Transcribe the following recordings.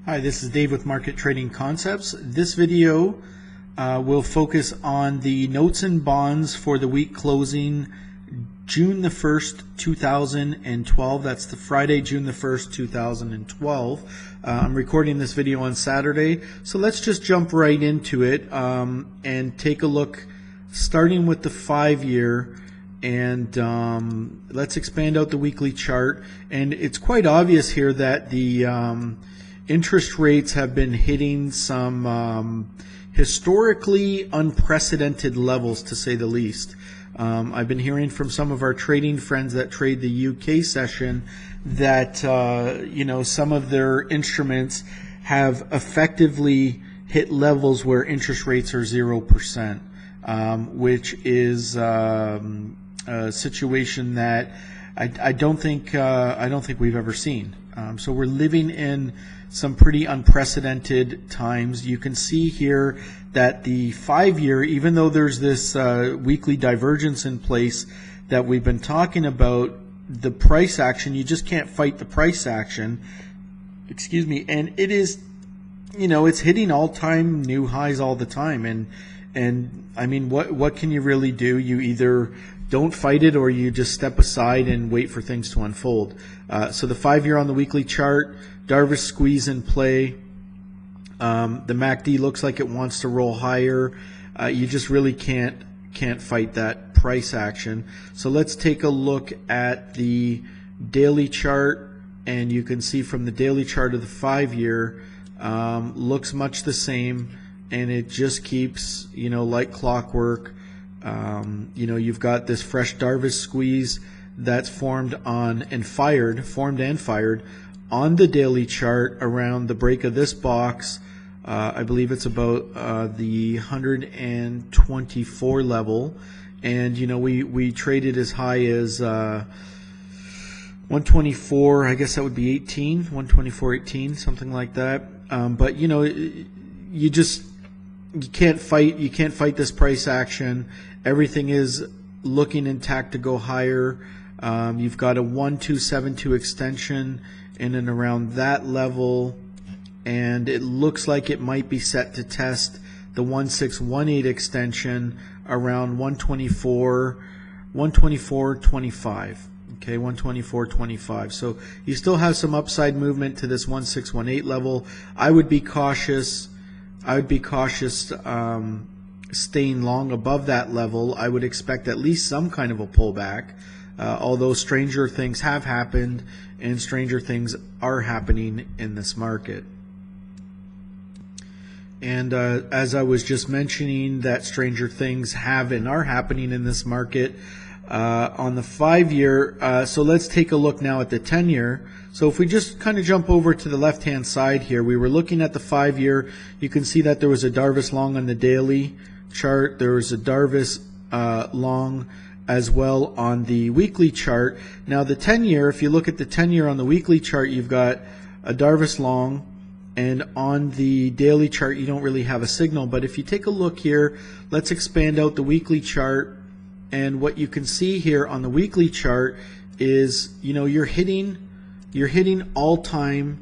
Hi, this is Dave with Market Trading Concepts. This video will focus on the notes and bonds for the week closing June the 1st, 2012. That's the Friday, June the 1st, 2012. I'm recording this video on Saturday, so let's just jump right into it and take a look, starting with the 5-year. And let's expand out the weekly chart. And it's quite obvious here that the interest rates have been hitting some historically unprecedented levels, to say the least. I've been hearing from some of our trading friends that trade the UK session that some of their instruments have effectively hit levels where interest rates are 0%, which is a situation that I don't think we've ever seen. So we're living in some pretty unprecedented times. You can see here that the 5-year, even though there's this weekly divergence in place that we've been talking about, the price action, you just can't fight the price action. Excuse me. And it is, it's hitting all-time new highs all the time. And I mean, what can you really do? You either don't fight it or you just step aside and wait for things to unfold. So the 5-year on the weekly chart, Darvas squeeze in play. The MACD looks like it wants to roll higher. You just really can't fight that price action. So let's take a look at the daily chart, and you can see from the daily chart of the 5-year, looks much the same, and it just keeps, like clockwork. You've got this fresh Darvas squeeze that's formed and fired on the daily chart around the break of this box. I believe it's about the 124 level, and we traded as high as 124. I guess that would be 124.18, something like that. But you can't fight this price action. Everything is looking intact to go higher. You've got a 1272 extension in and around that level, and it looks like it might be set to test the 1618 extension around 124.25. Okay, 124.25. So you still have some upside movement to this 1618 level. I would be cautious staying long above that level. I would expect at least some kind of a pullback, although stranger things have happened and stranger things are happening in this market. And as I was just mentioning, that stranger things have and are happening in this market on the 5-year. So let's take a look now at the 10-year. So if we just kind of jump over to the left-hand side here, we were looking at the 5-year. You can see that there was a Darvas long on the daily chart. There was a Darvas long as well on the weekly chart. Now the 10-year, if you look at the 10-year on the weekly chart, you've got a Darvas long, and on the daily chart you don't really have a signal. But if you take a look here, let's expand out the weekly chart, and what you can see here on the weekly chart is you're hitting all-time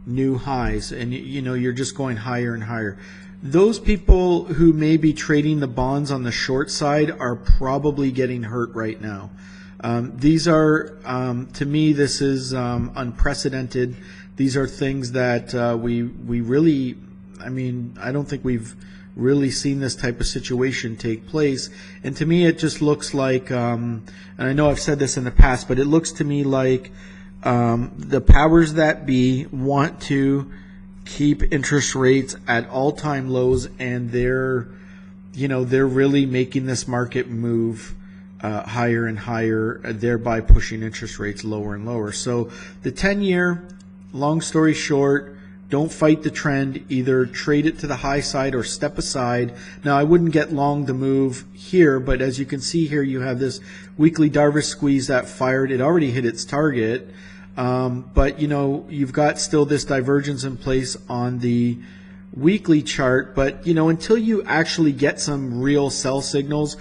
new highs, and you're just going higher and higher. Those people who may be trading the bonds on the short side are probably getting hurt right now. These are, to me, this is unprecedented. These are things that we really, I don't think we've really seen this type of situation take place. And to me, it just looks like, and I know I've said this in the past, but it looks to me like the powers that be want to keep interest rates at all-time lows, and they're really making this market move higher and higher, thereby pushing interest rates lower and lower. So the 10-year, long story short, don't fight the trend. Either trade it to the high side or step aside. Now, I wouldn't get long the move here, but as you can see here, you have this weekly Darvas squeeze that fired. It already hit its target. But you've got still this divergence in place on the weekly chart. But until you actually get some real sell signals,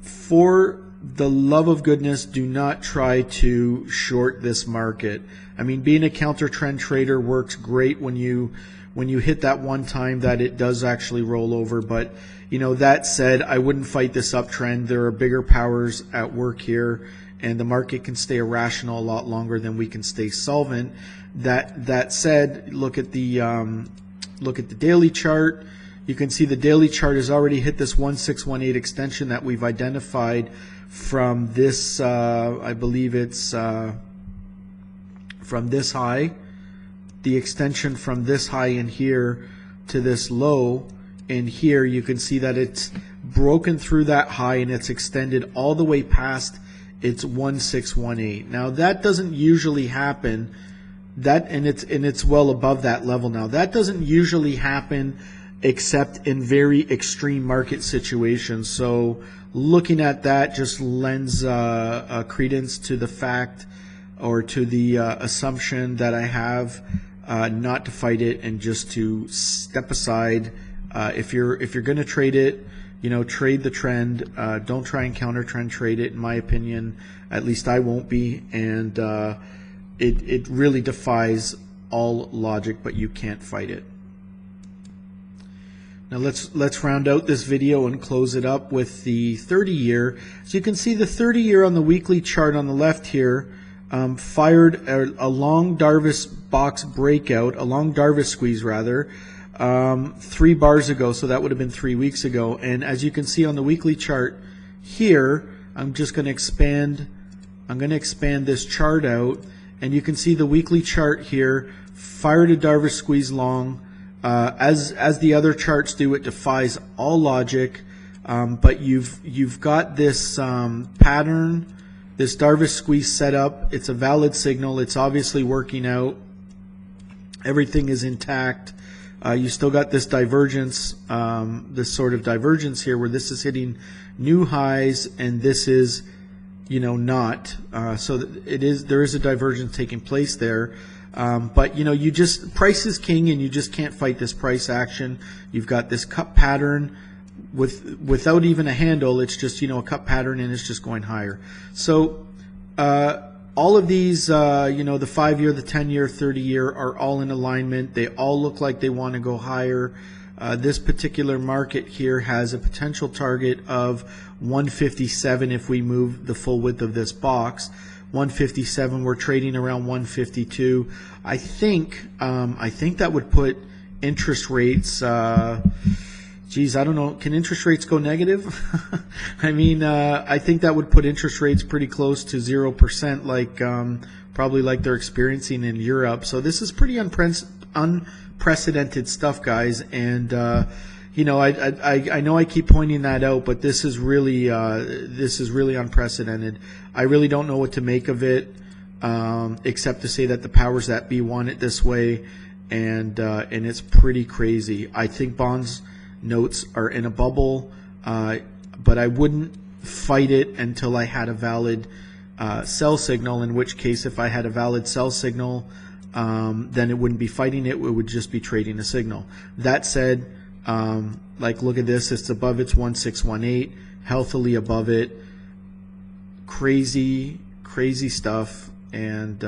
for the love of goodness, do not try to short this market. I mean, being a counter trend trader works great when you hit that one time that it does actually roll over. But that said, I wouldn't fight this uptrend. There are bigger powers at work here, and the market can stay irrational a lot longer than we can stay solvent. That said, look at the daily chart. You can see the daily chart has already hit this 1618 extension that we've identified from this, I believe it's from this high, the extension from this high in here to this low in here. You can see that it's broken through that high and it's extended all the way past its 1618. Now that doesn't usually happen. And it's well above that level now. That doesn't usually happen except in very extreme market situations. So looking at that just lends credence to the fact, or to the assumption, that I have not to fight it and just to step aside. If you're going to trade it, trade the trend. Don't try and counter trend trade it. In my opinion, at least I won't be. And it really defies all logic, but you can't fight it. Now let's round out this video and close it up with the 30-year. So you can see the 30-year on the weekly chart on the left here fired a long Darvas box breakout, a long Darvas squeeze rather, 3 bars ago. So that would have been 3 weeks ago. And as you can see on the weekly chart here, I'm just going to expand. I'm going to expand this chart out, and you can see the weekly chart here fired a Darvas squeeze long. As the other charts do, it defies all logic, but you've got this pattern, this Darvas squeeze set up. It's a valid signal. It's obviously working out. Everything is intact. You still got this divergence, this sort of divergence here, where this is hitting new highs and this is, not. So there is a divergence taking place there. But price is king, and you just can't fight this price action. You've got this cup pattern without even a handle. It's just a cup pattern, and it's just going higher. So all of these, the 5-year, the 10-year, 30-year are all in alignment. They all look like they want to go higher. This particular market here has a potential target of 157 if we move the full width of this box. 157, we're trading around 152. I think that would put interest rates, geez, I don't know, can interest rates go negative? I mean, I think that would put interest rates pretty close to 0%, like probably like they're experiencing in Europe. So this is pretty unprecedented stuff, guys. And I know I keep pointing that out, but this is really unprecedented. I really don't know what to make of it, except to say that the powers that be want it this way, and it's pretty crazy. I think bonds notes are in a bubble, but I wouldn't fight it until I had a valid sell signal. In which case, if I had a valid sell signal, then it wouldn't be fighting it. It would just be trading a signal. That said, like look at this, it's above its 1618, healthily above it. Crazy stuff. And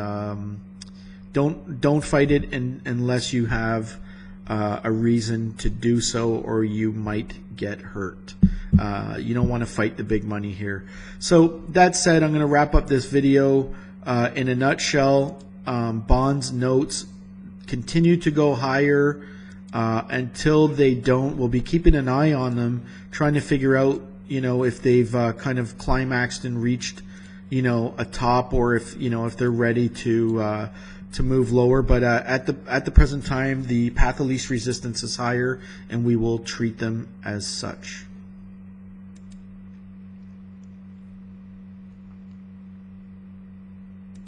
don't fight it unless you have a reason to do so, or you might get hurt. You don't want to fight the big money here. So that said, I'm going to wrap up this video. In a nutshell, bonds, notes continue to go higher until they don't. We'll be keeping an eye on them, trying to figure out, if they've kind of climaxed and reached, a top, or if they're ready to move lower. But at the present time, the path of least resistance is higher, and we will treat them as such.